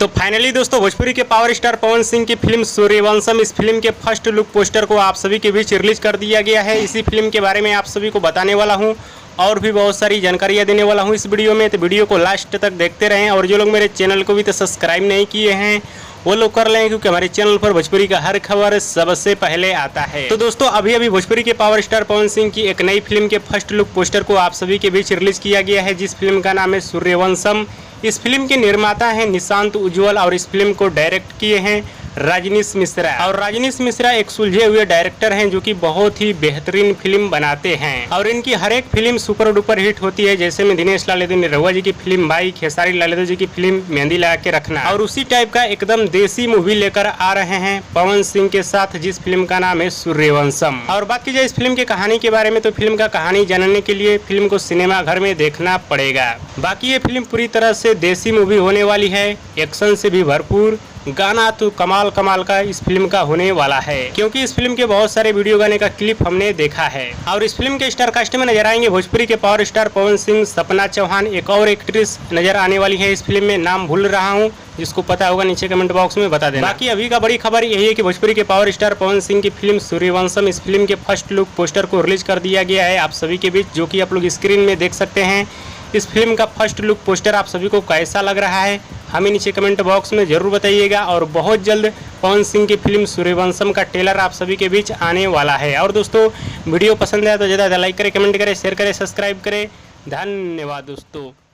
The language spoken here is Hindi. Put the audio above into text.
तो फाइनली दोस्तों भोजपुरी के पावर स्टार पवन सिंह की फिल्म सूर्यवंशम, इस फिल्म के फर्स्ट लुक पोस्टर को आप सभी के बीच रिलीज कर दिया गया है। इसी फिल्म के बारे में आप सभी को बताने वाला हूं और भी बहुत सारी जानकारियां देने वाला हूं इस वीडियो में। तो वीडियो को लास्ट तक देखते रहें और जो लोग मेरे चैनल को भी तो सब्सक्राइब नहीं किए हैं वो लोग कर लें, क्योंकि हमारे चैनल पर भोजपुरी का हर खबर सबसे पहले आता है। तो दोस्तों अभी भोजपुरी के पावर स्टार पवन सिंह की एक नई फिल्म के फर्स्ट लुक पोस्टर को आप सभी के बीच रिलीज किया गया है, जिस फिल्म का नाम है सूर्यवंशम। इस फिल्म के निर्माता हैं निशांत उज्ज्वल और इस फिल्म को डायरेक्ट किए हैं राजनीश मिश्रा। और राजनीश मिश्रा एक सुलझे हुए डायरेक्टर हैं जो कि बहुत ही बेहतरीन फिल्म बनाते हैं और इनकी हर एक फिल्म सुपर डुपर हिट होती है। जैसे में दिनेश लाल यादव निरहुआ जी की फिल्म भाई, खेसारी लाल यादव जी की फिल्म मेहंदी लगा के रखना, और उसी टाइप का एकदम देसी मूवी लेकर आ रहे हैं पवन सिंह के साथ, जिस फिल्म का नाम है सूर्यवंशम। और बात की जाए इस फिल्म की कहानी के बारे में, तो फिल्म का कहानी जानने के लिए फिल्म को सिनेमा घर में देखना पड़ेगा। बाकी ये फिल्म पूरी तरह से देसी मूवी होने वाली है, एक्शन से भी भरपूर, गाना तो कमाल का इस फिल्म का होने वाला है, क्योंकि इस फिल्म के बहुत सारे वीडियो गाने का क्लिप हमने देखा है। और इस फिल्म के स्टार कास्ट में नजर आएंगे भोजपुरी के पावर स्टार पवन सिंह, सपना चौहान, एक और एक्ट्रेस नजर आने वाली है इस फिल्म में, नाम भूल रहा हूँ, जिसको पता होगा नीचे कमेंट बॉक्स में बता देना। बाकी अभी का बड़ी खबर यही है कि भोजपुरी के पावर स्टार पवन सिंह की फिल्म सूर्यवंशम, इस फिल्म के फर्स्ट लुक पोस्टर को रिलीज कर दिया गया है आप सभी के बीच, जो कि आप लोग स्क्रीन में देख सकते हैं। इस फिल्म का फर्स्ट लुक पोस्टर आप सभी को कैसा लग रहा है हमें नीचे कमेंट बॉक्स में जरूर बताइएगा। और बहुत जल्द पवन सिंह की फिल्म सूर्यवंशम का ट्रेलर आप सभी के बीच आने वाला है। और दोस्तों वीडियो पसंद आया तो ज़्यादा लाइक करें, कमेंट करें, शेयर करें, सब्सक्राइब करें। धन्यवाद दोस्तों।